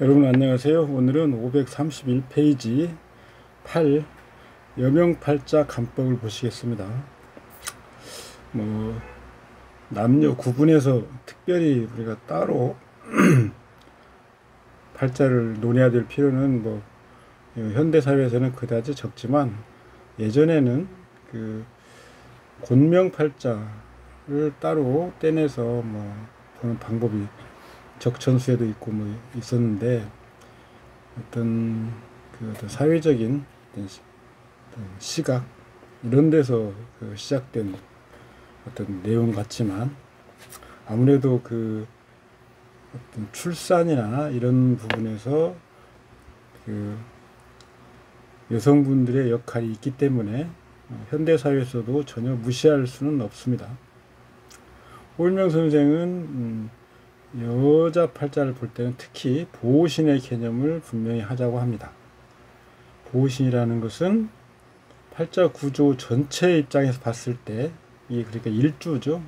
여러분 안녕하세요. 오늘은 531페이지 8 여명팔자 간법을 보시겠습니다. 남녀 구분해서 특별히 우리가 따로 팔자를 논해야 될 필요는 현대사회에서는 그다지 적지만, 예전에는 그 곤명팔자를 따로 떼내서 보는 방법이 적천수에도 있고 있었는데, 어떤 사회적인 어떤 시각 이런 데서 시작된 어떤 내용 같지만, 아무래도 어떤 출산이나 이런 부분에서 여성분들의 역할이 있기 때문에 현대 사회에서도 전혀 무시할 수는 없습니다. 홀명 선생은 여자 팔자를 볼 때는 특히 보호신의 개념을 분명히 하자고 합니다. 보호신이라는 것은 팔자 구조 전체 입장에서 봤을 때, 이게 그러니까 일주죠.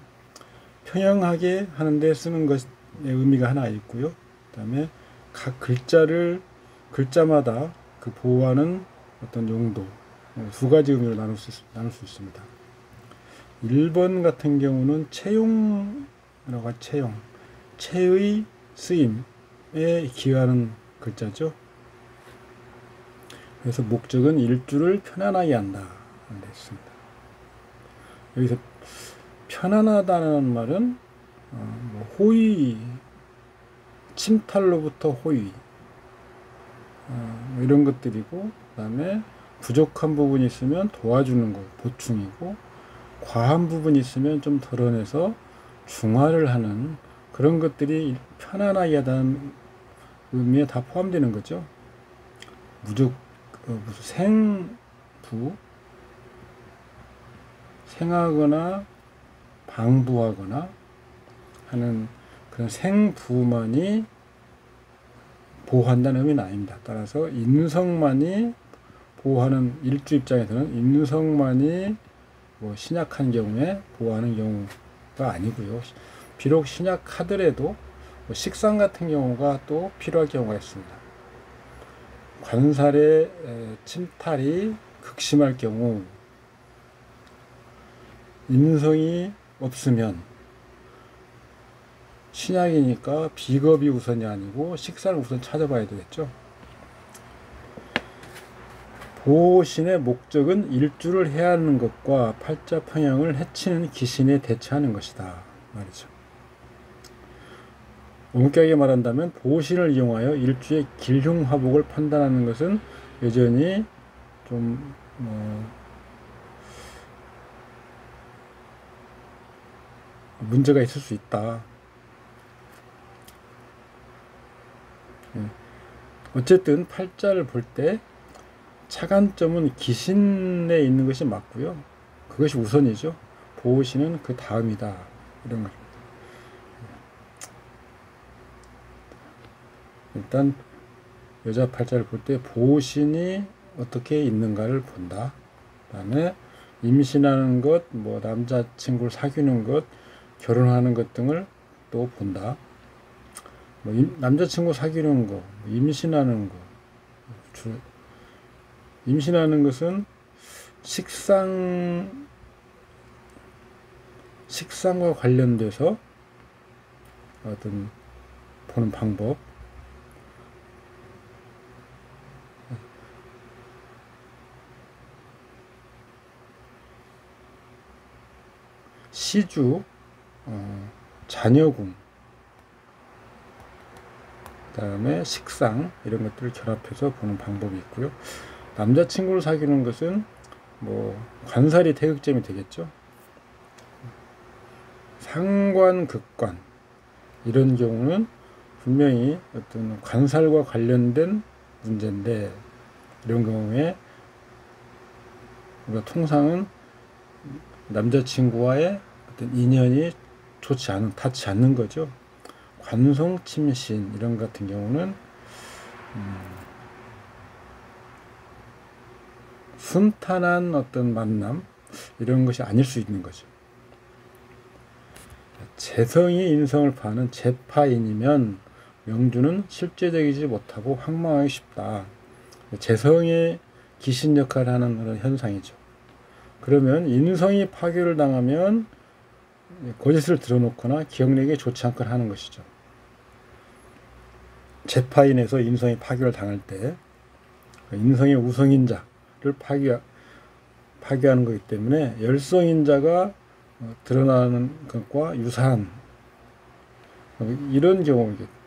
평형하게 하는데 쓰는 것의 의미가 하나 있고요. 그 다음에 각 글자마다 그 보호하는 어떤 용도, 두 가지 의미로 나눌 수 있습니다. 1번 같은 경우는 채용이라고 하죠. 채의 쓰임에 기여하는 글자죠. 그래서 목적은 일주를 편안하게 한다 하는 데 있습니다. 여기서 편안하다는 말은 호의, 침탈로부터 호의, 이런 것들이고, 그 다음에 부족한 부분이 있으면 도와주는 것, 보충이고, 과한 부분이 있으면 좀 덜어내서 중화를 하는 그런 것들이 편안하게 하다는 의미에 다 포함되는 거죠. 무슨 생하거나 방부하거나 하는 그런 생부만이 보호한다는 의미는 아닙니다. 따라서 인성만이 보호하는, 일주 입장에서는 인성만이 신약한 경우에 보호하는 경우가 아니고요. 비록 신약하더라도 식상 같은 경우가 또 필요할 경우가 있습니다. 관살의 침탈이 극심할 경우, 인성이 없으면 신약이니까 비겁이 우선이 아니고 식사를 우선 찾아봐야 되겠죠. 보호신의 목적은 일주를 해야 하는 것과 팔자 평형을 해치는 기신에 대처하는 것이다 말이죠. 엄격하게 말한다면 보호신을 이용하여 일주의 길흉화복을 판단하는 것은 여전히 좀 문제가 있을 수 있다. 어쨌든 팔자를 볼 때 차관점은 기신에 있는 것이 맞고요. 그것이 우선이죠. 보호신은 그 다음이다. 이런 것. 일단 여자 팔자를 볼 때 보호신이 어떻게 있는가를 본다. 그 다음에 임신하는 것, 남자친구를 사귀는 것, 결혼하는 것 등을 또 본다. 남자친구 사귀는 거, 임신하는 거. 임신하는 것은 식상과 관련돼서 어떤 보는 방법. 시주, 자녀궁, 그 다음에 식상, 이런 것들을 결합해서 보는 방법이 있고요. 남자친구를 사귀는 것은 관살이 태극점이 되겠죠. 상관, 극관, 이런 경우는 분명히 어떤 관살과 관련된 문제인데, 이런 경우에 우리가 통상은 남자친구와의 어떤 인연이 닿지 않는 거죠. 관성, 침신, 이런 같은 경우는 순탄한 어떤 만남, 이런 것이 아닐 수 있는 거죠. 재성이 인성을 파는 재파인이면 명주는 실제적이지 못하고 황망하기 쉽다. 재성의 귀신 역할을 하는 그런 현상이죠. 그러면 인성이 파괴를 당하면 거짓을 드러놓거나 기억력이 좋지 않거나 하는 것이죠. 재파인에서 인성이 파괴를 당할 때 인성의 우성인자를 파괴하는 것이기 때문에 열성인자가 드러나는 것과 유사한 이런 경우이겠죠.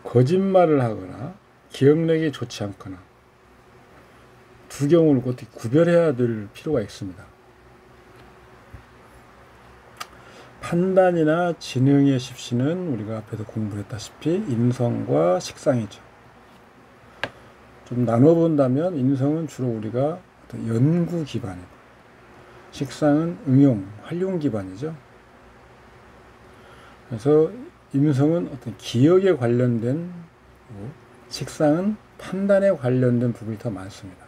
거짓말을 하거나 기억력이 좋지 않거나 두 경우를 어떻게 구별해야 될 필요가 있습니다. 판단이나 지능의 십시는 우리가 앞에서 공부했다시피 인성과 식상이죠. 좀 나눠본다면 인성은 주로 우리가 어떤 연구 기반이고 식상은 응용, 활용 기반이죠. 그래서 인성은 어떤 기억에 관련된 식상은 판단에 관련된 부분이 더 많습니다.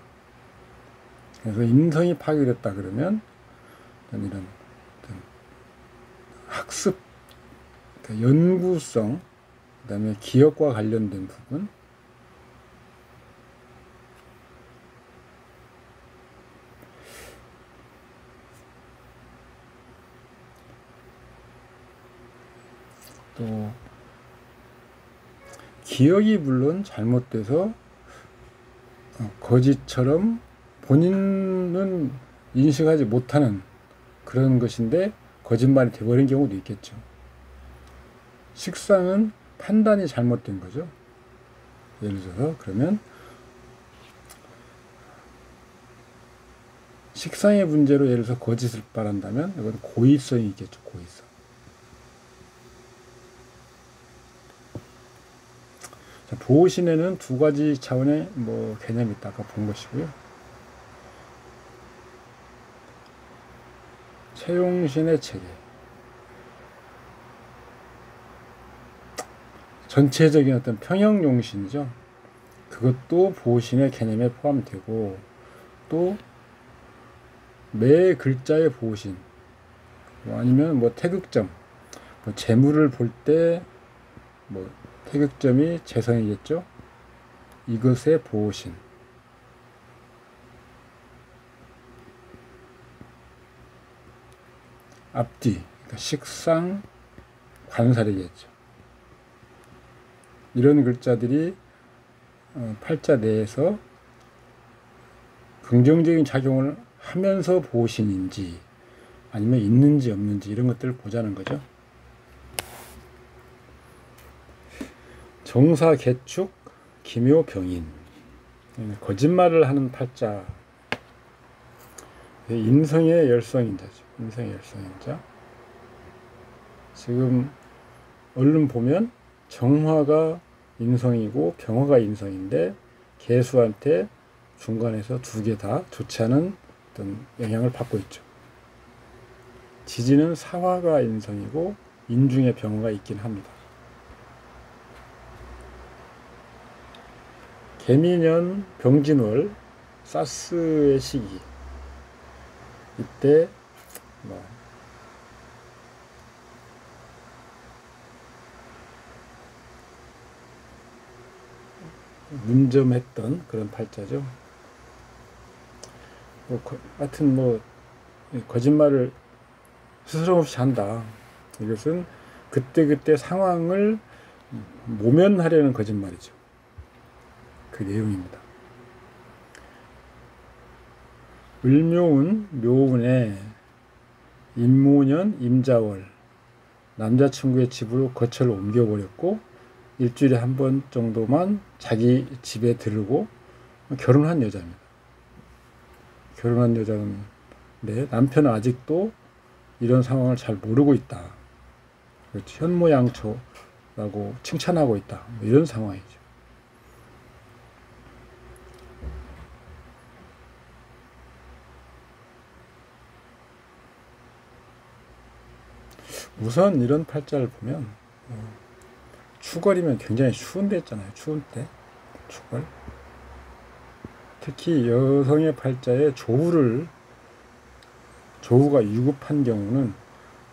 그래서 인성이 파괴됐다 그러면 이런 학습, 연구성, 그 다음에 기억과 관련된 부분, 또 기억이 물론 잘못돼서 거짓처럼 본인은 인식하지 못하는 그런 것인데 거짓말이 되어버린 경우도 있겠죠. 식상은 판단이 잘못된 거죠. 예를 들어서 그러면 식상의 문제로 예를 들어서 거짓을 말한다면 이건 고의성이 있겠죠. 고의성. 자, 보호신에는 두 가지 차원의 개념이 있다. 아까 본 것이고요. 채용신의 체계. 전체적인 어떤 평형용신이죠. 그것도 보호신의 개념에 포함되고 또 매 글자의 보호신 아니면 태극점 재물을 볼 때 태극점이 재성이겠죠. 이것의 보호신. 앞뒤, 그러니까 식상, 관살이겠죠. 이런 글자들이 팔자 내에서 긍정적인 작용을 하면서 보호신인지 아니면 있는지 없는지 이런 것들을 보자는 거죠. 정사, 개축, 기묘, 병인. 거짓말을 하는 팔자. 인성의 열성인자죠. 인성의 열성인자. 지금 얼른 보면 정화가 인성이고 병화가 인성인데 개수한테 중간에서 두 개 다 좋지 않은 어떤 영향을 받고 있죠. 지지는 사화가 인성이고 인중에 병화가 있긴 합니다. 개미년 병진월 사스의 시기 이때 문점했던 그런 팔자죠. 하여튼 거짓말을 스스럼 없이 한다. 이것은 그때그때 상황을 모면하려는 거짓말이죠. 그 내용입니다. 을묘운 묘운에 임모년 임자월 남자친구의 집으로 거처를 옮겨버렸고 일주일에 한 번 정도만 자기 집에 들르고 결혼한 여자입니다. 결혼한 여자인데 남편은 아직도 이런 상황을 잘 모르고 있다. 현모양처라고 칭찬하고 있다. 이런 상황이죠. 우선 이런 팔자를 보면 추걸이면 굉장히 추운 데 있잖아요. 추운 때 추걸. 특히 여성의 팔자에 조우가 유급한 경우는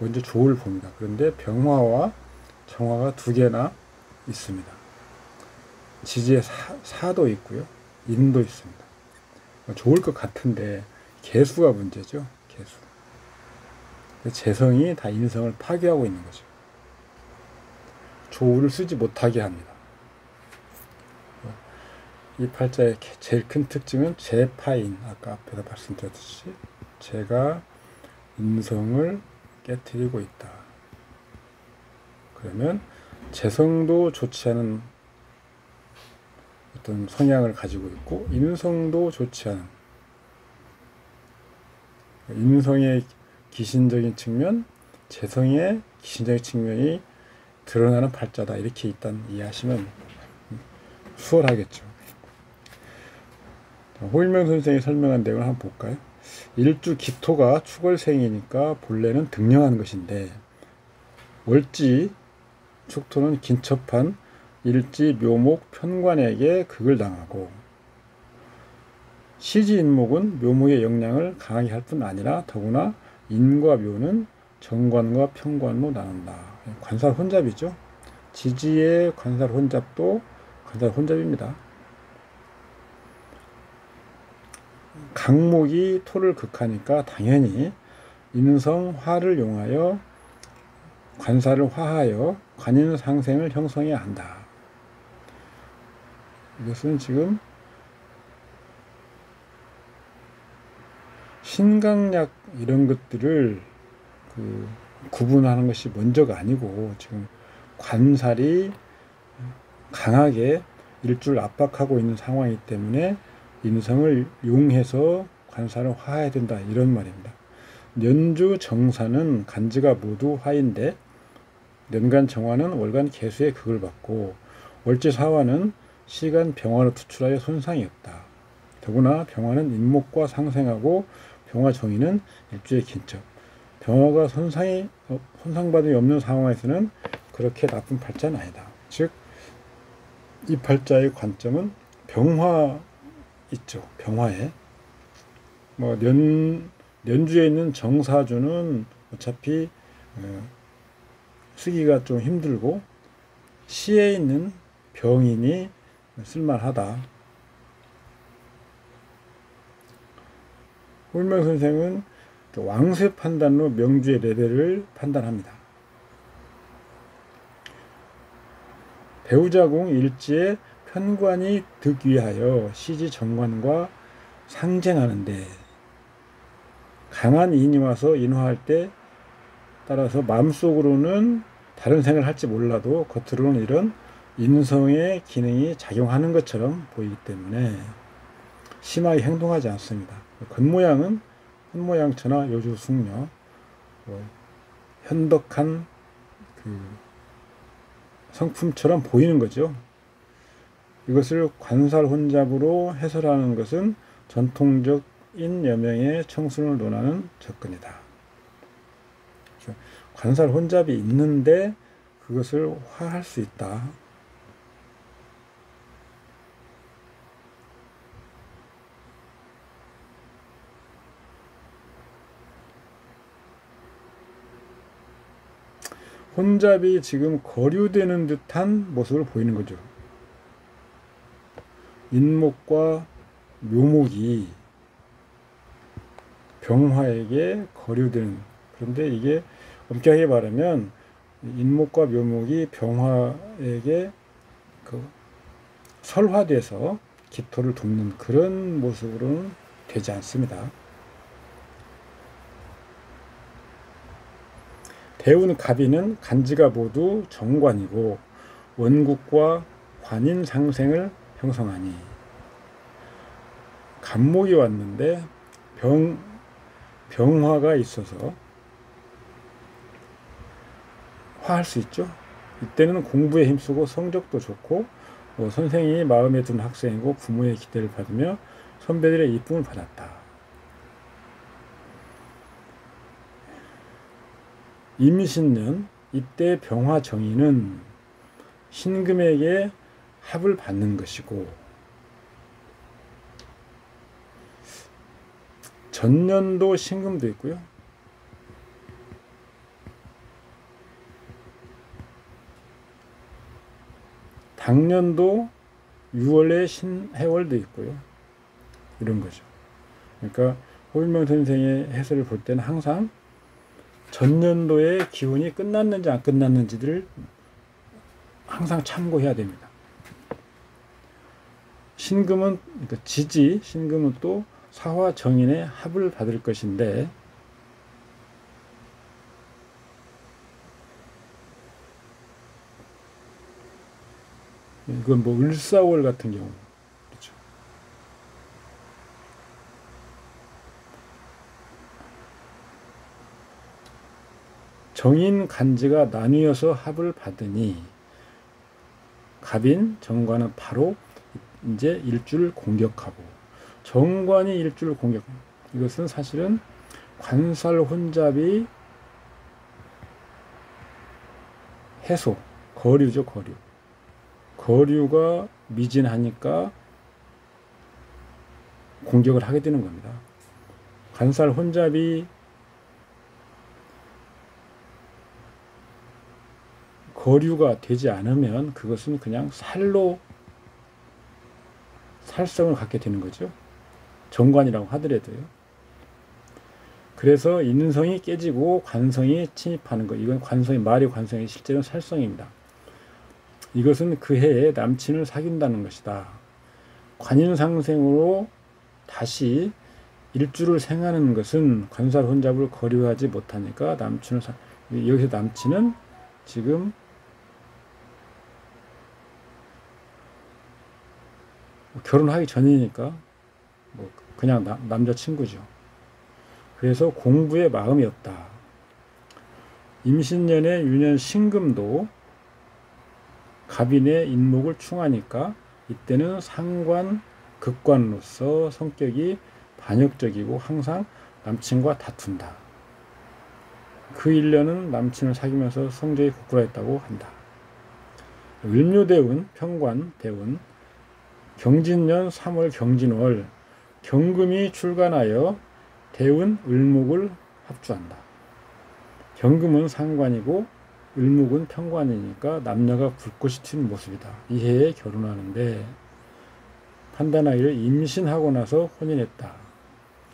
먼저 조를 봅니다. 그런데 병화와 정화가 두 개나 있습니다. 지지에 사도 있고요. 인도 있습니다. 좋을 것 같은데 개수가 문제죠. 개수. 재성이 다 인성을 파괴하고 있는 거죠. 조우를 쓰지 못하게 합니다. 이 팔자의 제일 큰 특징은 재파인, 아까 앞에서 말씀드렸듯이 재가 인성을 깨트리고 있다. 그러면 재성도 좋지 않은 어떤 성향을 가지고 있고 인성도 좋지 않은, 인성의 기신적인 측면, 재성의 기신적인 측면이 드러나는 팔자다, 이렇게 일단 이해하시면 수월하겠죠. 호일명 선생이 설명한 내용을 한번 볼까요? 일주 기토가 축월생이니까 본래는 등령한 것인데 월지 축토는 긴첩한 일지 묘목 편관에게 극을 당하고, 시지 인목은 묘목의 영향을 강하게 할 뿐 아니라 더구나 인과 묘는 정관과 편관로 나눈다. 관살 혼잡이죠. 지지의 관살 혼잡도 관살 혼잡입니다. 강목이 토를 극하니까 당연히 인성 화를 용하여 관살을 화하여 관인상생을 형성해야 한다. 이것은 지금 신강약 이런 것들을 구분하는 것이 먼저가 아니고 지금 관살이 강하게 일주를 압박하고 있는 상황이기 때문에 인성을 용해서 관살을 화해야 된다, 이런 말입니다. 년주 정사는 간지가 모두 화인데 년간 정화는 월간 개수의 극을 받고 월지 사화는 시간 병화로 투출하여 손상이 없다. 더구나 병화는 인목과 상생하고 병화 정의는 일주의 긴첩. 병화가 손상받음이 없는 상황에서는 그렇게 나쁜 팔자는 아니다. 즉, 이 팔자의 관점은 병화 있죠. 병화에 년주에 있는 정사주는 어차피 쓰기가 좀 힘들고 시에 있는 병인이 쓸만하다. 홀명 선생은 왕세 판단로 명주의 레벨을 판단합니다. 배우자궁 일지에 편관이 득위하여 시지 정관과 상쟁하는데 강한 인이 와서 인화할 때 따라서 마음속으로는 다른 생각을 할지 몰라도 겉으로는 이런 인성의 기능이 작용하는 것처럼 보이기 때문에 심하게 행동하지 않습니다. 겉모양은 현모양처나 요주숙녀, 현덕한 성품처럼 보이는 거죠. 이것을 관살 혼잡으로 해설하는 것은 전통적인 여명의 청순을 논하는 접근이다. 관살 혼잡이 있는데 그것을 화할 수 있다. 혼잡이 지금 거류되는 듯한 모습을 보이는 거죠. 인목과 묘목이 병화에게 거류되는, 그런데 이게 엄격하게 말하면 인목과 묘목이 병화에게 설화돼서 기토를 돕는 그런 모습으로는 되지 않습니다. 대운 갑이는 간지가 모두 정관이고 원국과 관인 상생을 형성하니, 간목이 왔는데 병화가 있어서 화할 수 있죠. 이때는 공부에 힘쓰고 성적도 좋고 선생님이 마음에 든 학생이고 부모의 기대를 받으며 선배들의 이쁨을 받았다. 임신년 이때 병화 정의는 신금에게 합을 받는 것이고, 전년도 신금도 있고요. 당년도 6월에 신해월도 있고요. 이런 거죠. 그러니까 호일명 선생의 해설을 볼 때는 항상 전년도의 기운이 끝났는지 안 끝났는지를 항상 참고해야 됩니다. 신금은, 그러니까 지지, 신금은 또 사화 정인의 합을 받을 것인데, 이건 뭐 을사월 같은 경우, 그렇죠. 정인 간지가 나뉘어서 합을 받으니 갑인 정관은 바로 이제 일주를 공격하고, 정관이 일주를 공격, 이것은 사실은 관살 혼잡이 해소, 거류죠. 거류가 미진하니까 공격을 하게 되는 겁니다. 관살 혼잡이 거류가 되지 않으면 그것은 그냥 살성을 갖게 되는 거죠. 정관이라고 하더라도요. 그래서 인성이 깨지고 관성이 침입하는 것, 이건 말이 관성이 실제로는 살성입니다. 이것은 그 해에 남친을 사귄다는 것이다. 관인상생으로 다시 일주를 생하는 것은 관살 혼잡을 거류하지 못하니까 여기서 남친은 지금 결혼하기 전이니까 뭐 그냥 남자친구죠. 그래서 공부에 마음이 없다. 임신년에 유년 신금도 갑인의 인목을 충하니까 이때는 상관, 극관으로서 성격이 반역적이고 항상 남친과 다툰다. 그 1년은 남친을 사귀면서 성적이 고꾸라했다고 한다. 을묘대운, 평관대운, 경진년 3월 경진월, 경금이 출간하여 대운, 을목을 합주한다. 경금은 상관이고 을목은 평관이니까 남녀가 불꽃이 튀는 모습이다. 이 해에 결혼하는데 판단하기를 임신하고 나서 혼인했다.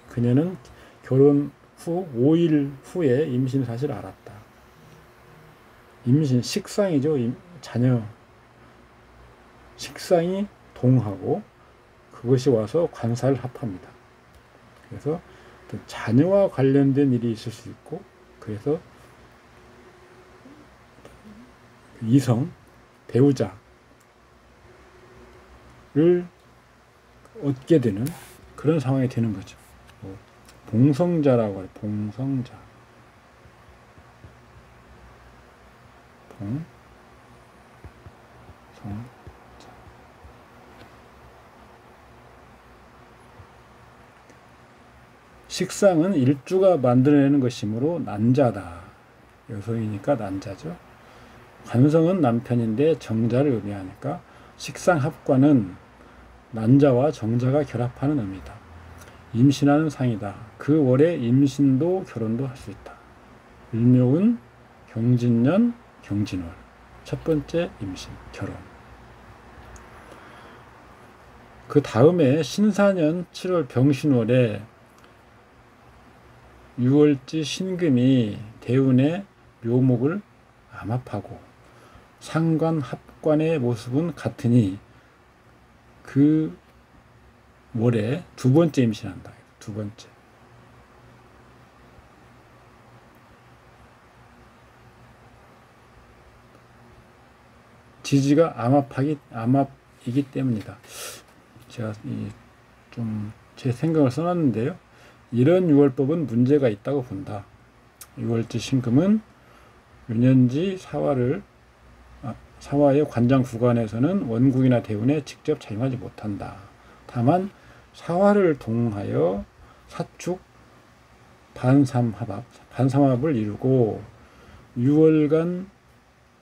그녀는 결혼 후 5일 후에 임신 사실을 알았다. 임신, 식상이죠. 자녀. 식상이 동하고 그것이 와서 관사를 합합니다. 그래서 자녀와 관련된 일이 있을 수 있고, 그래서 이성, 배우자를 얻게 되는 그런 상황이 되는 거죠. 봉성자라고 해요. 봉성자. 식상은 일주가 만들어내는 것이므로 난자다. 여성이니까 난자죠. 관성은 남편인데 정자를 의미하니까 식상합관은 난자와 정자가 결합하는 의미다. 임신하는 상이다. 그 월에 임신도 결혼도 할 수 있다. 을묘은 경진년 경진월. 첫 번째 임신, 결혼. 그 다음에 신사년 7월 병신월에 6월지 신금이 대운의 묘목을 암합하고 상관 합관의 모습은 같으니 그 월에 두 번째 임신한다. 두 번째. 지지가 암합이기 때문이다. 제가 좀 제 생각을 써놨는데요. 이런 유월법은 문제가 있다고 본다. 6월지 신금은 유년지 사화의 관장 구간에서는 원국이나 대운에 직접 작용하지 못한다. 다만 사화를 동하여 사축 반삼합을 이루고 6월간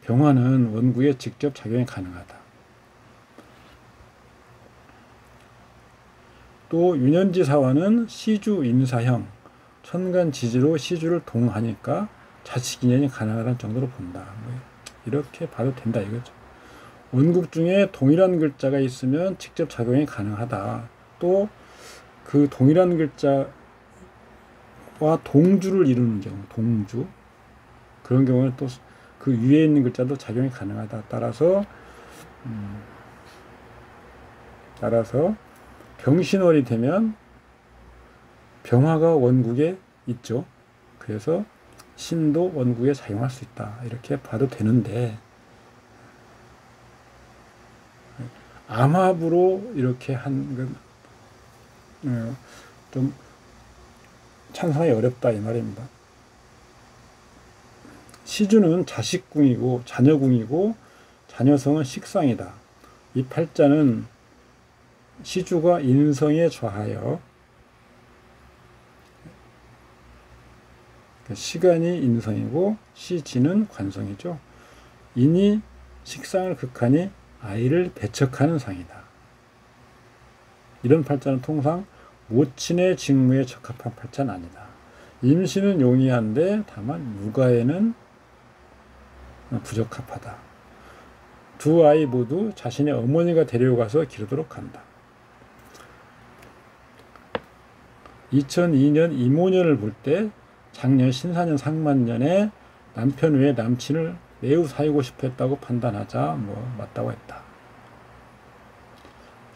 병화는 원국에 직접 작용이 가능하다. 또 유년지 사화는 시주 인사형 천간 지지로 시주를 동하니까 자식 인연이 가능하다는 정도로 본다. 이렇게 봐도 된다 이거죠. 원국 중에 동일한 글자가 있으면 직접 작용이 가능하다. 또 그 동일한 글자와 동주를 이루는 경우, 동주, 그런 경우는 또 그 위에 있는 글자도 작용이 가능하다. 따라서 병신월이 되면 병화가 원국에 있죠. 그래서 신도 원국에 작용할 수 있다. 이렇게 봐도 되는데, 암합으로 이렇게 한 건 좀 찬성하기 어렵다 이 말입니다. 시주는 자식궁이고 자녀궁이고 자녀성은 식상이다. 이 팔자는 시주가 인성에 좌하여, 시간이 인성이고 시지는 관성이죠. 인이 식상을 극하니 아이를 배척하는 상이다. 이런 팔자는 통상 모친의 직무에 적합한 팔자는 아니다. 임신은 용이한데 다만 육아에는 부적합하다. 두 아이 모두 자신의 어머니가 데려가서 기르도록 한다. 2002년 이모년을 볼 때 작년 신사년 상만년에 남편 외에 남친을 매우 사귀고 싶어 했다고 판단하자 맞다고 했다.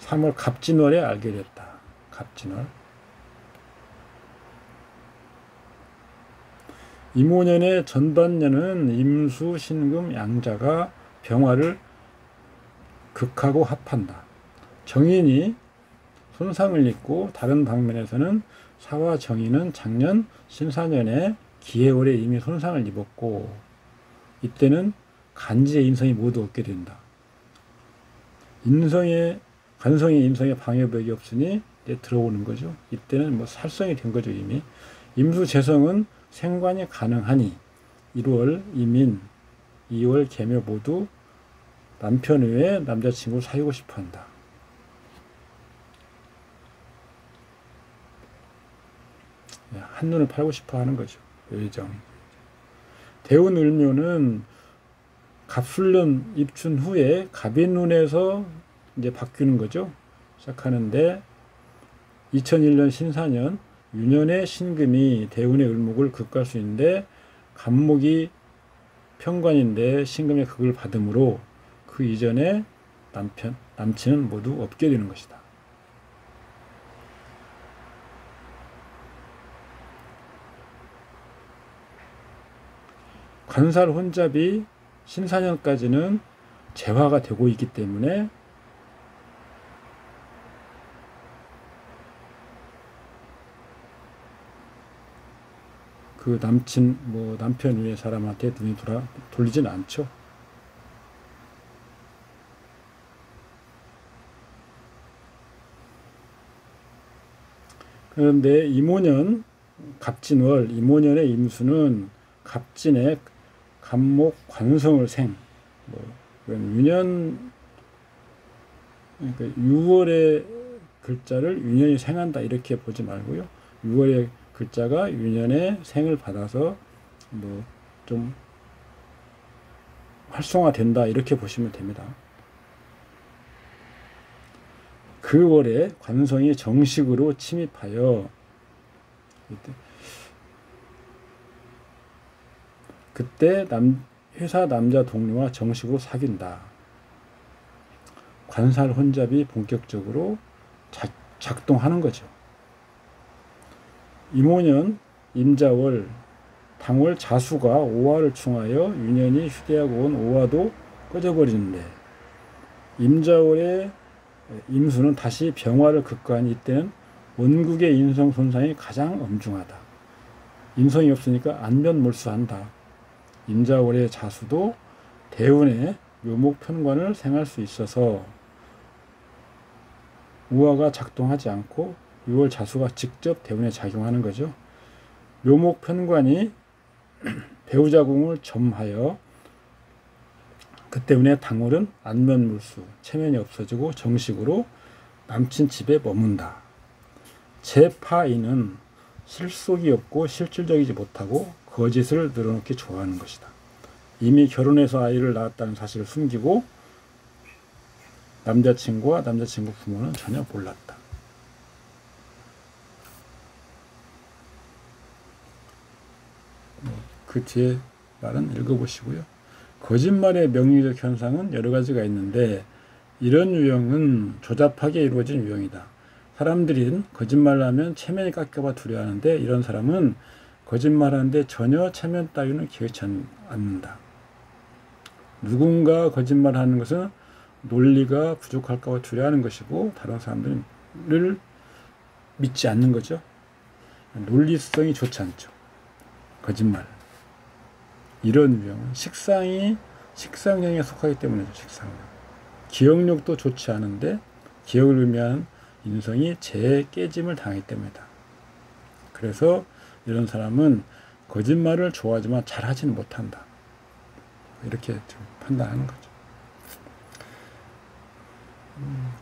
3월 갑진월에 알게 됐다. 갑진월. 이모년의 전반년은 임수, 신금, 양자가 병화를 극하고 합한다. 정인이 손상을 입고 다른 방면에서는 사와 정인은 작년 신사년에 기해월에 이미 손상을 입었고 이때는 간지의 인성이 모두 없게 된다. 관성의 인성에 방해벽이 없으니 이제 들어오는 거죠. 이때는 살성이 된 거죠. 이미. 임수 재성은 생관이 가능하니 1월 이민, 2월 계묘 모두 남편 외에 남자친구를 사귀고 싶어 한다. 한눈을 팔고 싶어 하는 거죠. 요정. 대운을묘는 갑술년 입춘 후에 갑인운에서 이제 바뀌는 거죠. 시작하는데 2001년 신사년 유년의 신금이 대운의 을목을 극할 수 있는데 갑목이 편관인데 신금의 극을 받으므로 그 이전에 남친은 모두 없게 되는 것이다. 관살 혼잡이 신사년까지는 재화가 되고 있기 때문에 그 남편 위의 사람한테 눈이 돌리진 않죠. 그런데 이모년, 갑진월, 이모년의 임수는 갑진의 갑목 관성을 유년, 그러니까 6월의 글자를 유년이 생한다 이렇게 보지 말고요. 6월의 글자가 유년의 생을 받아서 좀 활성화된다 이렇게 보시면 됩니다. 그 월에 관성이 정식으로 침입하여 그때 회사 남자 동료와 정식으로 사귄다. 관살 혼잡이 본격적으로 작동하는 거죠. 이모년, 임자월, 당월 자수가 오화를 충하여 유년이 휴대하고 온 오화도 꺼져버리는데 임자월의 임수는 다시 병화를 극하니 이때는 원국의 인성 손상이 가장 엄중하다. 인성이 없으니까 안면몰수한다. 임자월의 자수도 대운의 묘목 편관을 생할 수 있어서 우화가 작동하지 않고 6월 자수가 직접 대운에 작용하는 거죠. 묘목 편관이 배우자궁을 점하여 그 때문에 당월은 안면물수, 체면이 없어지고 정식으로 남친 집에 머문다. 제파인은 실속이 없고 실질적이지 못하고 거짓을 늘어놓기 좋아하는 것이다. 이미 결혼해서 아이를 낳았다는 사실을 숨기고 남자친구와 남자친구 부모는 전혀 몰랐다. 그 뒤에 말은 읽어보시고요. 거짓말의 명리적 현상은 여러 가지가 있는데 이런 유형은 조잡하게 이루어진 유형이다. 사람들은 거짓말을 하면 체면이 깎여봐 두려워하는데 이런 사람은 거짓말하는데 전혀 체면 따위는 기억치 않는다. 누군가 거짓말하는 것은 논리가 부족할까 봐 두려워하는 것이고 다른 사람들을 믿지 않는 거죠. 논리성이 좋지 않죠. 거짓말. 이런 유형은 식상형에 속하기 때문이죠. 식상형. 기억력도 좋지 않은데 기억을 의미하는 인성이 깨짐을 당하기 때문이다. 그래서 이런 사람은 거짓말을 좋아하지만 잘하지는 못한다. 이렇게 좀 판단하는 거죠.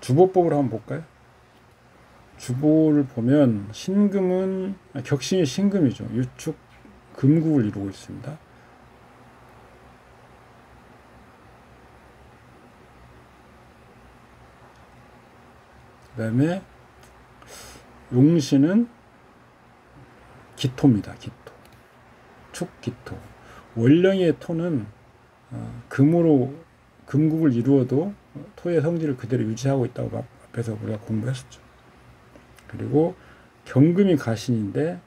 주보법을 한번 볼까요? 주보를 보면 신금은 격신이 신금이죠. 유축 금국을 이루고 있습니다. 그 다음에 용신은 기토입니다. 기토. 축기토. 원령의 토는 금으로 금국을 이루어도 토의 성질을 그대로 유지하고 있다고 앞에서 우리가 공부했었죠. 그리고 경금이 가신인데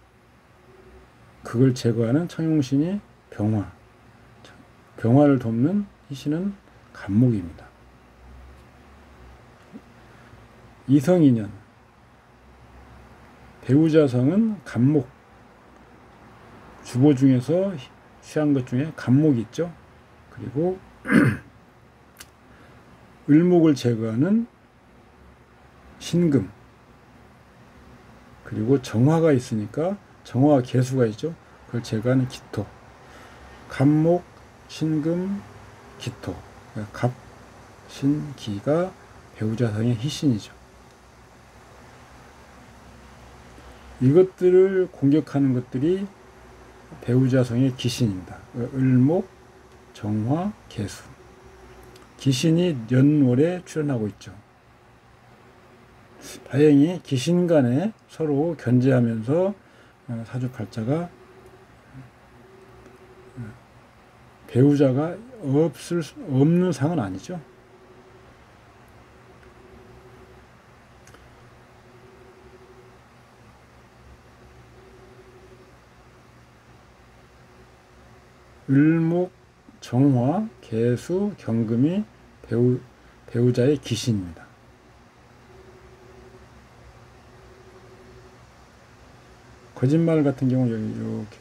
그걸 제거하는 청용신이 병화. 병화를 돕는 희신은 간목입니다. 이성인연. 배우자성은 간목. 주보 중에서 취한 것 중에 간목이 있죠. 그리고 을목을 제거하는 신금. 그리고 정화가 있으니까 정화와 개수가 있죠. 그걸 제거하는 기토. 간목, 신금, 기토. 갑, 신, 기가 배우자성의 희신이죠. 이것들을 공격하는 것들이 배우자성의 기신입니다. 을목, 정화, 개수. 기신이 연월에 출현하고 있죠. 다행히 기신 간에 서로 견제하면서 사주팔자가 배우자가 없는 상은 아니죠. 을목, 정화, 개수, 경금이 배우자의 기신입니다. 거짓말 같은 경우 이렇게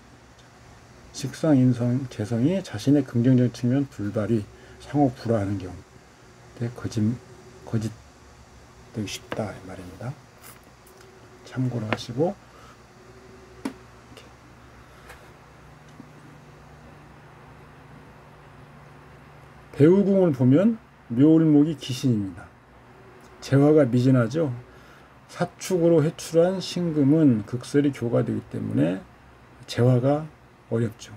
식상, 인성, 재성이 자신의 긍정적 측면 불발이 상호 불화하는 경우 거짓되기 쉽다 이 말입니다. 참고로 하시고 배우궁을 보면 묘을목이 기신입니다. 재화가 미진하죠. 사축으로 회출한 신금은 극설이 교가되기 때문에 재화가 어렵죠.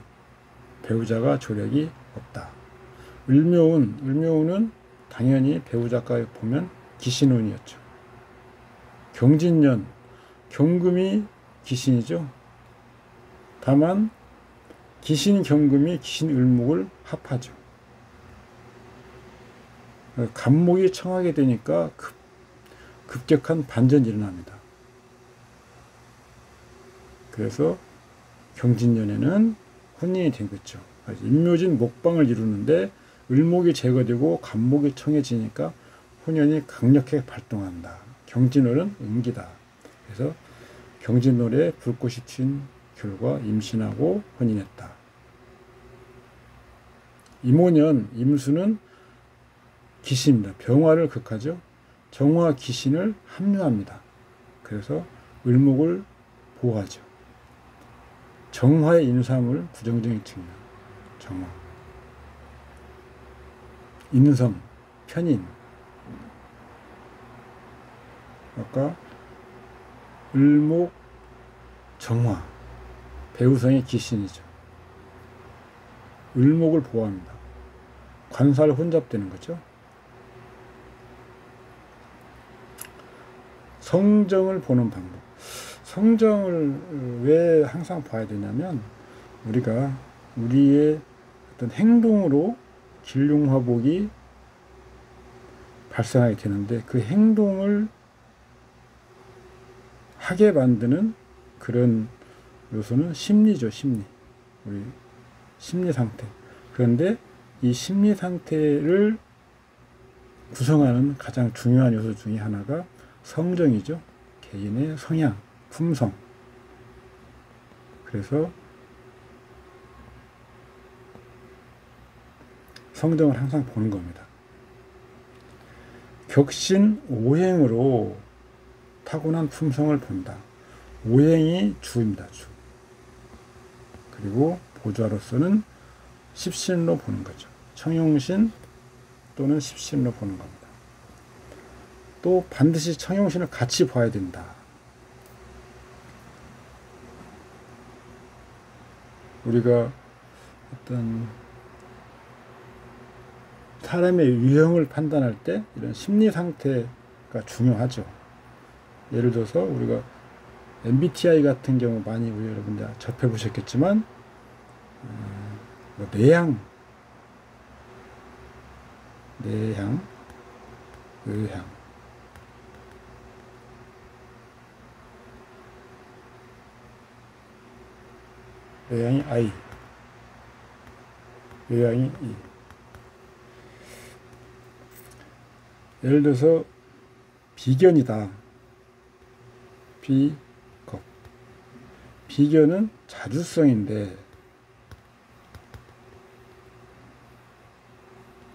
배우자가 조력이 없다. 을묘운은 당연히 배우자가 보면 기신운이었죠. 경진년, 경금이 기신이죠. 다만 기신 경금이 기신 을목을 합하죠. 간목이 청하게 되니까 급격한 반전이 일어납니다. 그래서 경진년에는 혼인이 되겠죠. 임묘진 목방을 이루는데 을목이 제거되고 간목이 청해지니까 혼연이 강력하게 발동한다. 경진월은 음기다. 그래서 경진월에 불꽃이 튄 결과 임신하고 혼인했다. 임오년, 임수는 기신입니다. 병화를 극하죠. 정화 기신을 합류합니다. 그래서 을목을 보호하죠. 정화의 인삼을 부정적인 측면. 정화. 인성, 편인. 아까 을목, 정화. 배우성의 기신이죠. 을목을 보호합니다. 관사를 혼잡되는 거죠. 성정을 보는 방법. 성정을 왜 항상 봐야 되냐면, 우리가 우리의 어떤 행동으로 길흉화복이 발생하게 되는데, 그 행동을 하게 만드는 그런 요소는 심리죠, 심리. 우리 심리 상태. 그런데 이 심리 상태를 구성하는 가장 중요한 요소 중에 하나가 성정이죠. 개인의 성향, 품성. 그래서 성정을 항상 보는 겁니다. 격신 오행으로 타고난 품성을 본다. 오행이 주입니다. 주. 그리고 보좌로서는 십신로 보는 거죠. 청용신 또는 십신로 보는 겁니다. 또 반드시 청용신을 같이 봐야 된다. 우리가 어떤 사람의 유형을 판단할 때 이런 심리 상태가 중요하죠. 예를 들어서 우리가 MBTI 같은 경우 많이 우리 여러분들 접해보셨겠지만, 내향, 의향. 내향이 I, 의향이 E. 예를 들어서 비견이다. 비겁. 비견은 자주성인데,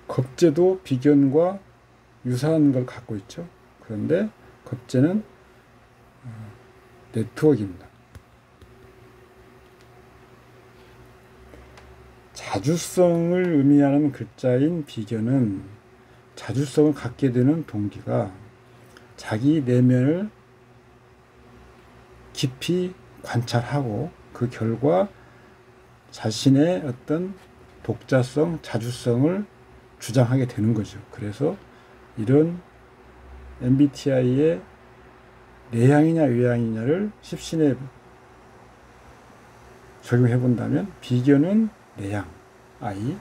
겁재도 비견과 유사한 걸 갖고 있죠. 그런데 겁재는 네트워크입니다. 자주성을 의미하는 글자인 비견은 자주성을 갖게 되는 동기가 자기 내면을 깊이 관찰하고 그 결과 자신의 어떤 독자성, 자주성을 주장하게 되는 거죠. 그래서 이런 MBTI의 내향이냐 외향이냐를 십신에 적용해 본다면, 비견은 내향, I,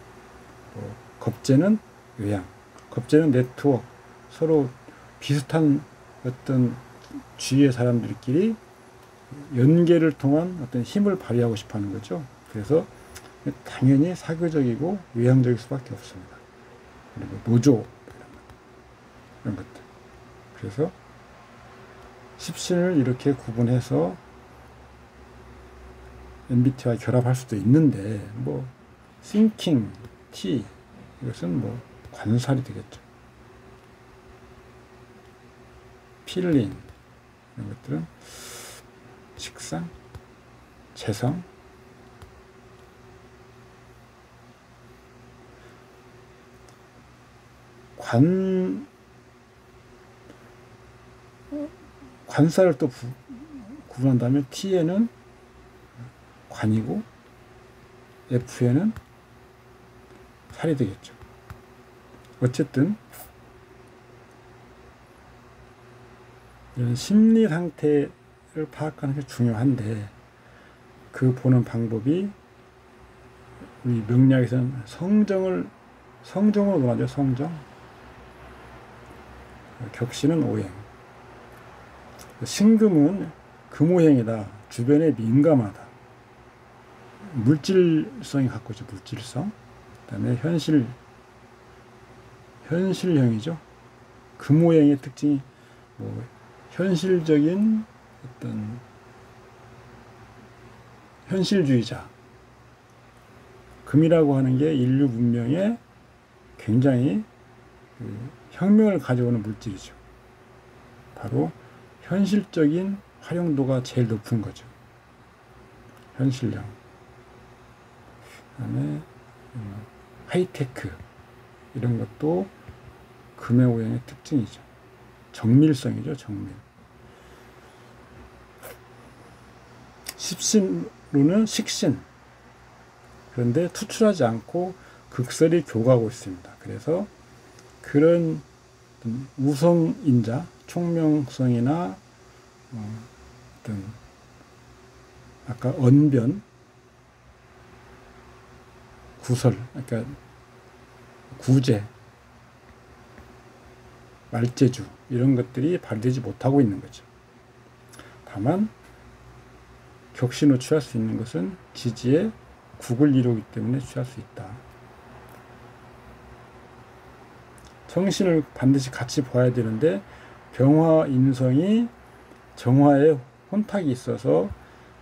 겁재는 외향. 겁재는 네트워크, 서로 비슷한 어떤 주위의 사람들끼리 연계를 통한 어떤 힘을 발휘하고 싶어 하는 거죠. 그래서 당연히 사교적이고 외향적일 수밖에 없습니다. 그리고 노조, 이런 것들. 그래서 십신을 이렇게 구분해서 MBTI와 결합할 수도 있는데, thinking, T, 이것은 관살이 되겠죠. feeling, 이런 것들은 식상, 재성, 관살을 또 구분한다면 T에는 관이고 F에는 살이 되겠죠. 어쨌든 이런 심리 상태를 파악하는 게 중요한데, 그 보는 방법이 우리 명리학에서는 성정으로 논하죠. 성정. 격신은 오행. 신금은 금오행이다. 주변에 민감하다. 물질성이 갖고 있죠. 물질성. 그 다음에 현실형이죠. 금오행의 특징이 현실적인 어떤 현실주의자. 금이라고 하는 게 인류 문명에 굉장히 혁명을 가져오는 물질이죠. 바로 현실적인 활용도가 제일 높은 거죠. 현실형. 그다음에 하이테크, 이런 것도 금의 오행의 특징이죠. 정밀성이죠. 정밀. 십신로는 식신. 그런데 투출하지 않고 극설이 교과하고 있습니다. 그래서 그런 우성인자, 총명성이나 어떤 아까 언변, 구설, 그러니까 구제, 말재주 이런 것들이 발휘되지 못하고 있는 거죠. 다만 격신으로 취할 수 있는 것은 지지의 국을 이루기 때문에 취할 수 있다. 정신을 반드시 같이 봐야 되는데 병화 인성이 정화에 혼탁이 있어서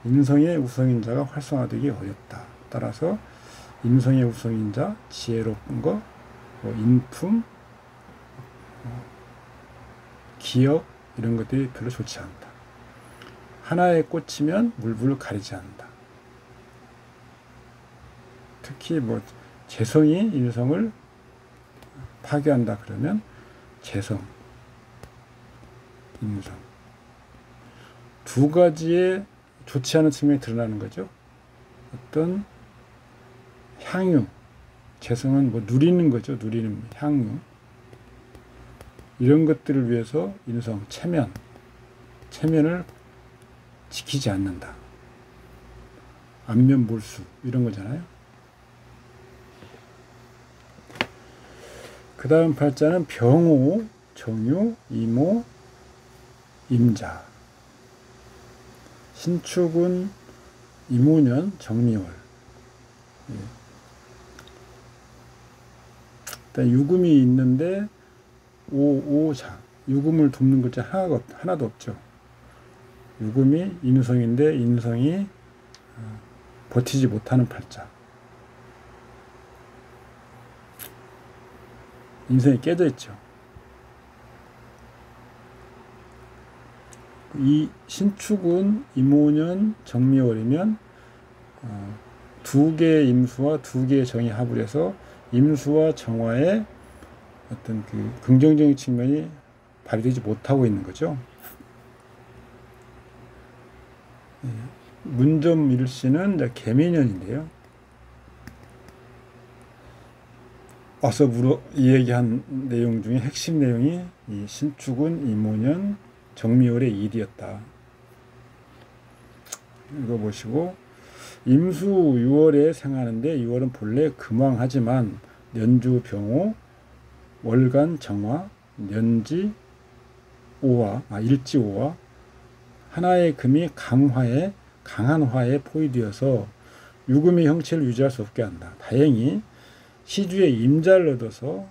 인성의 우성인자가 활성화되기 어렵다. 따라서 인성의 우성인자, 지혜로운 거, 인품, 기억 이런 것들이 별로 좋지 않다. 하나에 꽂히면 물불을 가리지 않는다. 특히 재성이 인성을 파괴한다 그러면 재성, 인성 두 가지의 좋지 않은 측면이 드러나는 거죠. 어떤 향유, 재성은 누리는 거죠. 누리는 향유 이런 것들을 위해서 인성, 체면을 지키지 않는다. 안면 몰수 이런 거잖아요. 그 다음 팔자는 병호, 정유, 이모, 임자. 신축은 이모년, 정미월. 일단 유금이 있는데 오자. 유금을 돕는 글자 하나도 없죠. 유금이 인성인데 인성이 버티지 못하는 팔자. 인성이 깨져 있죠. 이 신축은 이모년 정미월이면 두 개의 임수와 두 개의 정이 합을 해서 임수와 정화의 어떤 그 긍정적인 측면이 발휘되지 못하고 있는 거죠. 문점 일시는 개미년인데요. 앞서 이야기한 내용 중에 핵심 내용이 이 신축은 이모년 정미월의 일이었다. 읽어보시고 임수 6월에 생하는데 6월은 본래 금왕하지만 년주 병호, 월간 정화, 년지 오화, 일지 오화 하나의 금이 강한 화에 포위되어서 유금의 형체를 유지할 수 없게 한다. 다행히 시주에 임자를 얻어서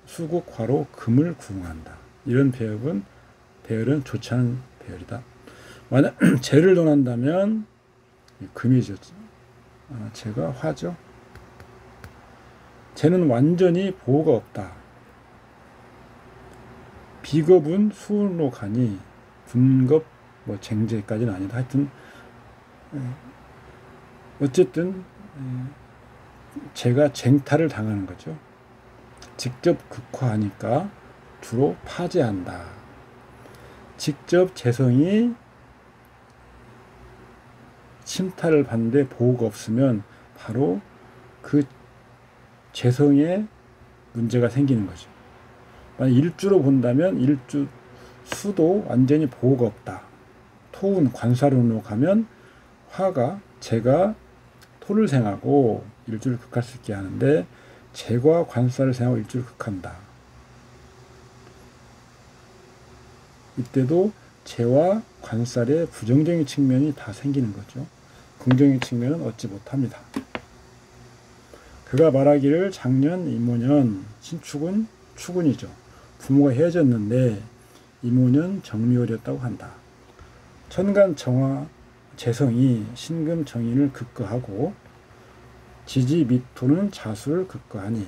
수국화로 금을 구응한다. 이런 배열은 좋지 않은 배열이다. 만약 재를 논한다면 금이죠. 재가 화죠. 재는 완전히 보호가 없다. 비겁은 수운으로 가니 분겁 쟁제까지는 아니다. 하여튼 어쨌든 재가 쟁탈을 당하는 거죠. 직접 극화하니까 주로 파재한다. 직접 재성이 침탈을 받는데 보호가 없으면 바로 그 재성에 문제가 생기는 거죠. 만약 일주로 본다면 일주 수도 완전히 보호가 없다. 토운 관사론으로 가면 재가 토를 생하고 일주를 극할 수 있게 하는데 재과 관사를 생하고 일주를 극한다. 이때도 재와 관살의 부정적인 측면이 다 생기는 거죠. 긍정적인 측면은 얻지 못합니다. 그가 말하기를 작년 이모년 신축은 추군이죠. 부모가 헤어졌는데 이모년 정미월이었다고 한다. 천간 정화 재성이 신금 정인을 극거하고 지지 미토는 자수를 극거하니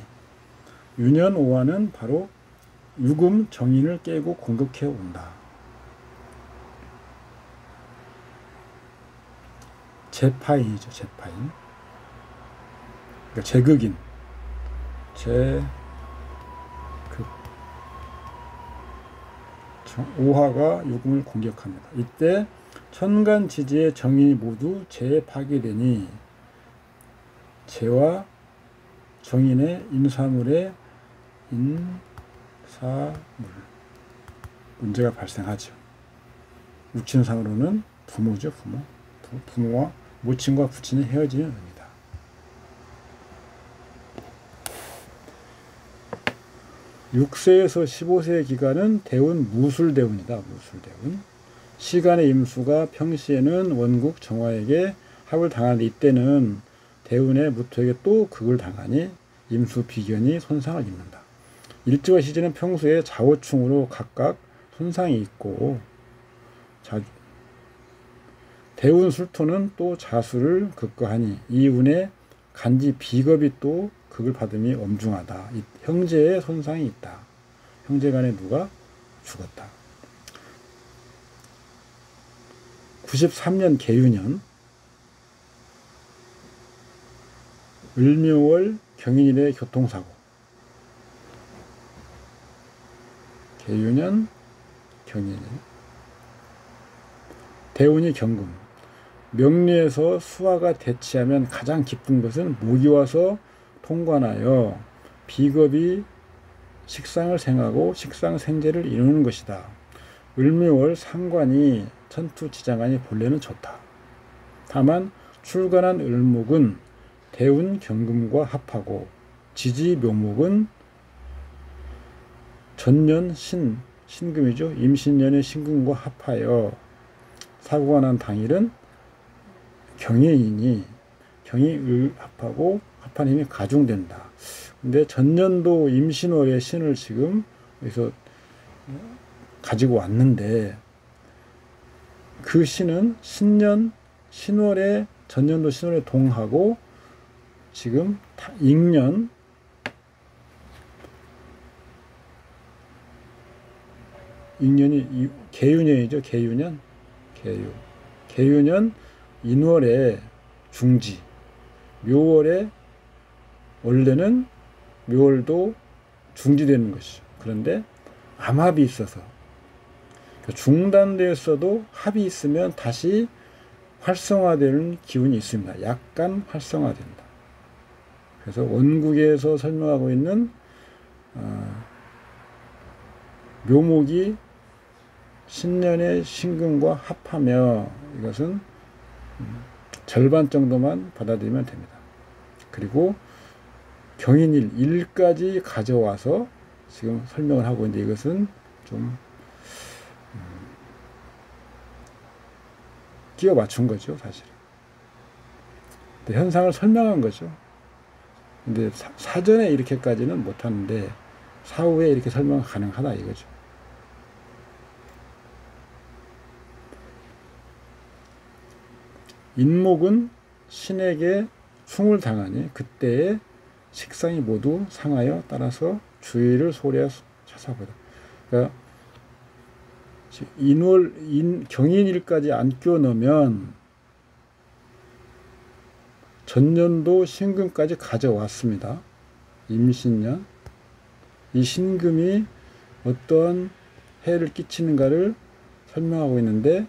유년 오화는 바로 유금 정인을 깨고 공격해 온다. 재파인이죠. 재파인. 그러니까 재극인. 오화가 유금을 공격합니다. 이때 천간지지의 정인이 모두 재에 파괴되니 재와 정인의 인사물에 문제가 발생하죠. 우친상으로는 부모죠, 부모. 부모와 모친과 부친이 헤어지는 의미다. (6세에서 15세의) 기간은 대운 무술대운이다. 무술대운. 시간의 임수가 평시에는 원국 정화에게 합을 당하는데 이때는 대운의 무토에게 또 극을 당하니 임수 비견이 손상을 입는다. 일지와 시지는 평소에 자오충으로 각각 손상이 있고 대운 술토는 또 자수를 극거하니 이 운에 간지 비겁이 또 극을 받음이 엄중하다. 형제의 손상이 있다. 형제 간에 누가 죽었다. 93년 계유년 을묘월 경인일의 교통사고. 계유년 경인일. 대운이 경금. 명리에서 수화가 대치하면 가장 기쁜 것은 목이 와서 통관하여 비겁이 식상을 생하고 식상생재를 이루는 것이다. 을묘월 상관이 천투지장하니 본래는 좋다. 다만 출간한 을목은 대운 경금과 합하고 지지 묘목은 전년 신금이죠. 임신년의 신금과 합하여 사고가 난 당일은 경해이니 경이 합하고 합한 힘이 가중된다. 근데 전년도 임신월의 신을 지금 여기서 가지고 왔는데 그 신은 신월에 전년도 신월에 동하고 지금 익년 익년이 계유년이죠. 계유년 인월에 중지, 묘월에 원래는 묘월도 중지되는 것이죠. 그런데 암합이 있어서 중단되었어도 합이 있으면 다시 활성화되는 기운이 있습니다. 약간 활성화된다. 그래서 원국에서 설명하고 있는 묘목이 신년의 신금과 합하며 이것은 절반 정도만 받아들이면 됩니다. 그리고 경인일 일까지 가져와서 지금 설명을 하고 있는데 이것은 좀 끼워 맞춘 거죠, 사실. 현상을 설명한 거죠. 근데 사전에 이렇게까지는 못하는데 사후에 이렇게 설명 가능하다 이거죠. 인목은 신에게 충을 당하니 그때의 식상이 모두 상하여 따라서 주의를 소리하여 차사보다. 그러니까 경인일까지 안 끼워 넣으면 전년도 신금까지 가져왔습니다. 임신년. 이 신금이 어떠한 해를 끼치는가를 설명하고 있는데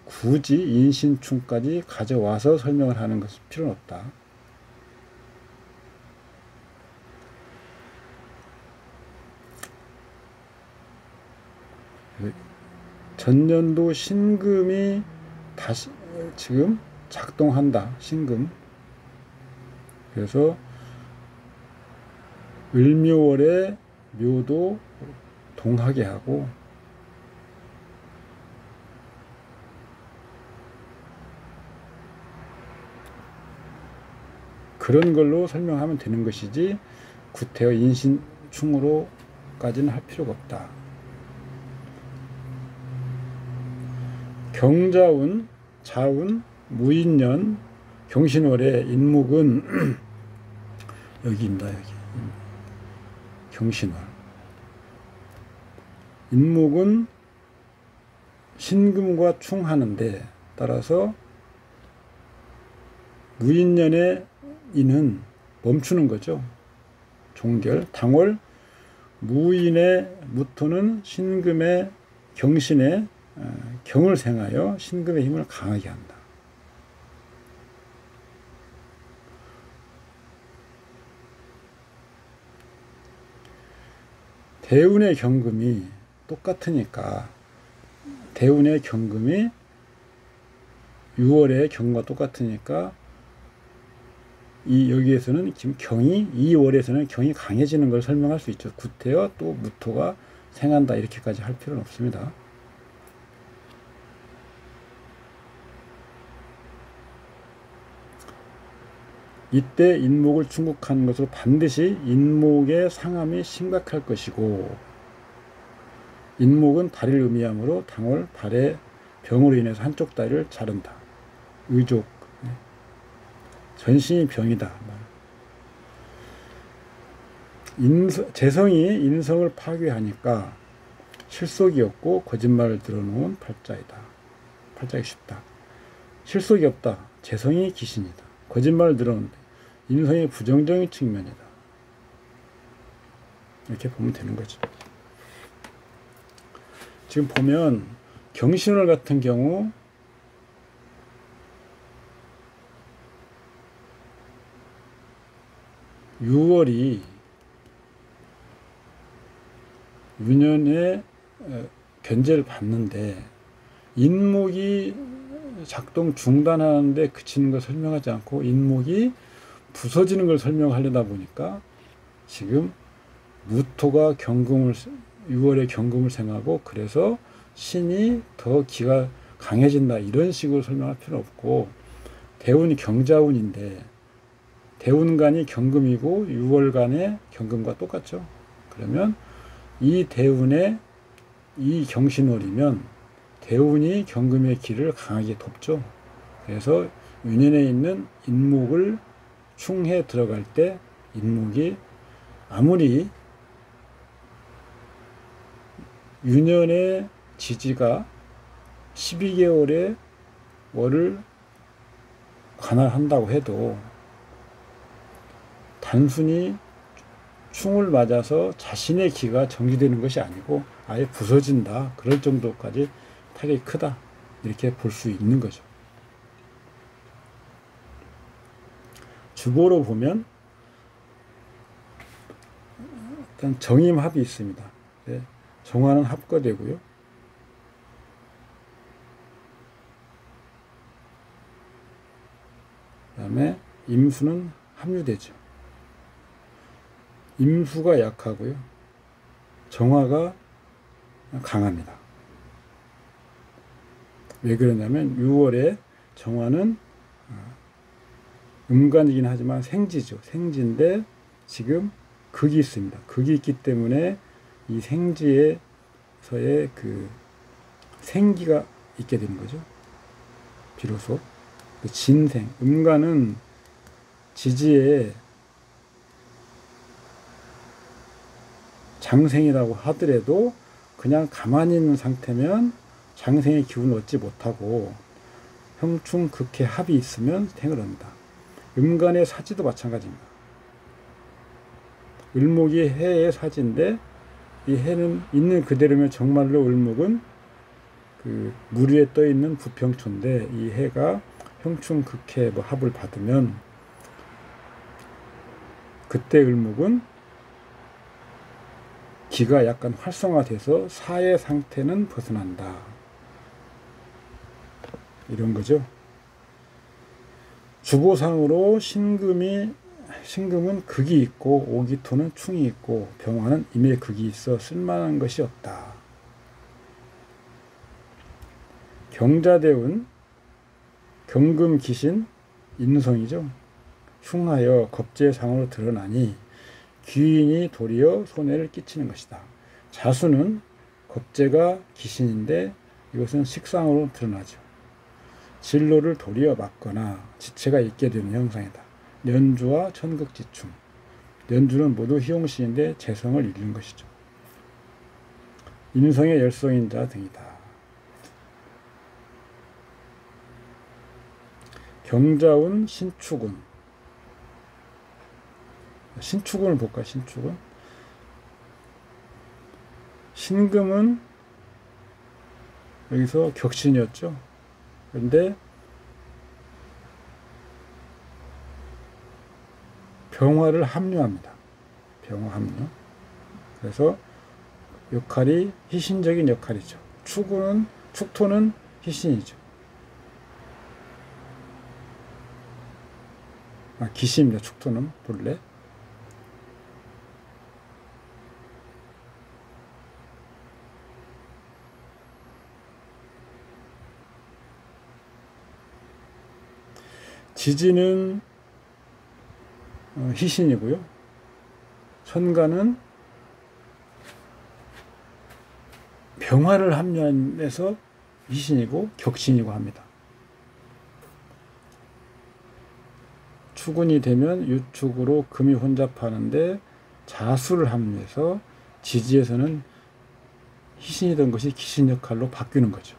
굳이 인신충까지 가져와서 설명을 하는 것은 필요는 없다. 전년도 신금이 다시 지금 작동한다. 신금. 그래서 을묘월에 묘도 동하게 하고 그런 걸로 설명하면 되는 것이지 구태여 인신충으로까지는 할 필요가 없다. 경자운, 자운, 무인년, 경신월의 인목은 여기입니다. 여기 경신월. 인목은 신금과 충하는데 따라서 무인년의 인은 멈추는 거죠. 종결. 당월 무인의 무토는 신금의 경신에 경을 생하여 신금의 힘을 강하게 한다. 대운의 경금이 똑같으니까 대운의 경금이 6월의 경과 똑같으니까 여기에서는 지금 경이 2월에서는 경이 강해지는 걸 설명할 수 있죠. 구태여 또 무토가 생한다 이렇게까지 할 필요는 없습니다. 이때 인목을 충국하는 것으로 반드시 인목의 상함이 심각할 것이고, 인목은 다리를 의미하므로 당월 발의 병으로 인해서 한쪽 다리를 자른다. 의족, 전신이 병이다. 재성이 인성을 파괴하니까 실속이 없고 거짓말을 들어놓은 팔자이다. 팔자기 쉽다. 실속이 없다. 재성이 기신이다. 거짓말을 들어놓는다. 인성의 부정적인 측면이다. 이렇게 보면 되는 거죠. 지금 보면 경신월 같은 경우 (6월이) 유년의 견제를 받는데 인목이 작동 중단하는데 그치는 걸 설명하지 않고 인목이 부서지는 걸 설명하려다 보니까 지금 무토가 경금을 6월에 경금을 생하고 그래서 신이 더 기가 강해진다 이런 식으로 설명할 필요는 없고, 대운이 경자운인데 대운간이 경금이고 6월간의 경금과 똑같죠. 그러면 이 대운의 이 경신월이면 대운이 경금의 기를 강하게 돕죠. 그래서 유년에 있는 인목을 충해 들어갈 때 인목이 아무리 유년의 지지가 12개월의 월을 관할한다고 해도 단순히 충을 맞아서 자신의 기가 정지되는 것이 아니고 아예 부서진다. 그럴 정도까지 타격이 크다. 이렇게 볼 수 있는 거죠. 주보로 보면 일단 정임합이 있습니다. 네, 정화는 합거되고요. 그 다음에 임수는 합류되죠. 임수가 약하고요. 정화가 강합니다. 왜 그러냐면 6월에 정화는 음간이긴 하지만 생지죠. 생지인데 지금 극이 있습니다. 극이 있기 때문에 이 생지에서의 그 생기가 있게 되는 거죠. 비로소 그 진생, 음간은 지지에 장생이라고 하더라도 그냥 가만히 있는 상태면 장생의 기운을 얻지 못하고 형충 극해 합이 있으면 생을 얻는다. 음간의 사지도 마찬가지입니다. 을목이 해의 사지인데 이 해는 있는 그대로면 정말로 을목은 그 물 위에 떠 있는 부평초인데 이 해가 형충 극해 뭐 합을 받으면 그때 을목은 기가 약간 활성화돼서 사의 상태는 벗어난다. 이런 거죠. 주보상으로 신금은 극이 있고 오기토는 충이 있고 병화는 임의 극이 있어 쓸만한 것이 없다. 경자대운 경금 기신 인성이죠. 흉하여 겁재상으로 드러나니 귀인이 도리어 손해를 끼치는 것이다. 자수는 겁재가 기신인데 이것은 식상으로 드러나죠. 진로를 도리어 막거나 지체가 있게 되는 형상이다. 년주와 천극지충. 년주는 모두 희용신인데 재성을 잃는 것이죠. 인성의 열성인자 등이다. 경자운 신축운. 신축운을 볼까요? 신축운. 신금은 여기서 격신이었죠. 그런데 병화를 합류합니다. 병화 합류. 그래서 역할이 희신적인 역할이죠. 축운은 축토는 희신이죠. 기신입니다. 축토는 본래. 지지는 희신이고요. 천간은 병화를 합류해서 희신이고 격신이고 합니다. 축운이 되면 유축으로 금이 혼잡하는데 자수를 합류해서 지지에서는 희신이던 것이 기신 역할로 바뀌는 거죠.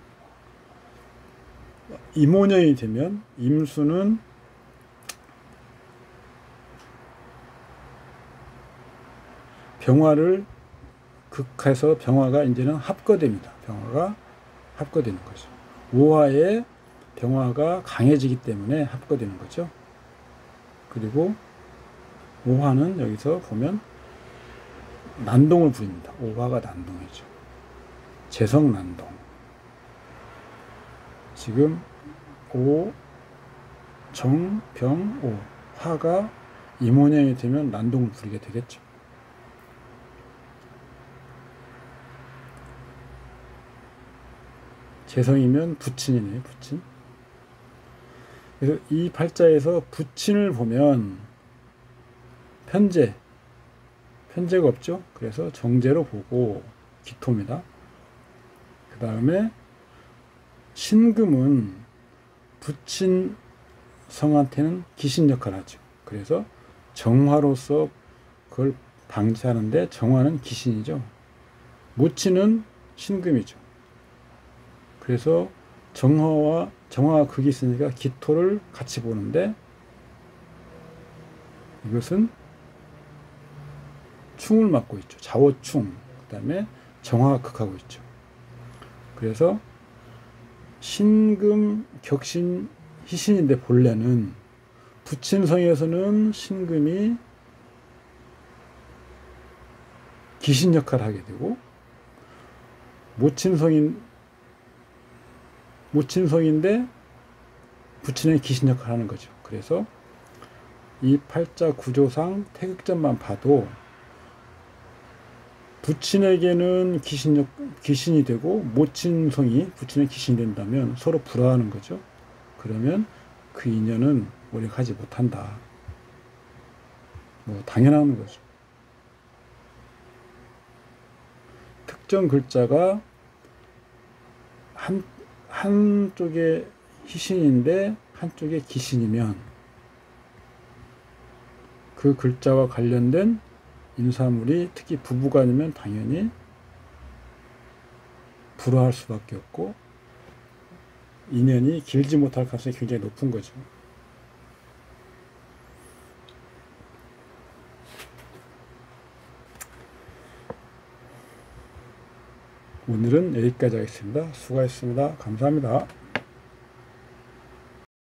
임오년이 되면 임수는 병화를 극해서 병화가 이제는 합거됩니다. 병화가 합거되는 거죠. 오화에 병화가 강해지기 때문에 합거되는 거죠. 그리고 오화는 여기서 보면 난동을 부립니다. 오화가 난동이죠. 재성난동. 지금 오, 정, 병, 오. 화가 임오년이 되면 난동을 부리게 되겠죠. 재성이면 부친이네요. 부친. 그래서 이 팔자에서 부친을 보면 편재가 없죠. 그래서 정제로 보고 기토입니다. 그 다음에 신금은 부친 성한테는 기신 역할을 하죠. 그래서 정화로서 그걸 방지하는데 정화는 기신이죠. 모친은 신금이죠. 그래서 정화와 극이 있으니까 기토를 같이 보는데 이것은 충을 맡고 있죠. 자오충. 그 다음에 정화가 극하고 있죠. 그래서 신금, 격신, 희신인데 본래는 부친성에서는 신금이 기신 역할을 하게 되고 모친성인데 부친의 기신 역할을 하는 거죠. 그래서 이 팔자 구조상 태극점만 봐도 부친에게는 기신이 되고 모친성이 부친의 기신이 된다면 서로 불화하는 거죠. 그러면 그 인연은 오래 가지 못한다. 당연한 거죠. 특정 글자가 한쪽에 희신인데 한쪽에 기신이면 그 글자와 관련된 인사물이 특히 부부간이면 당연히 불화할 수밖에 없고 인연이 길지 못할 가능성이 굉장히 높은 거죠. 오늘은 여기까지 하겠습니다. 수고하셨습니다. 감사합니다.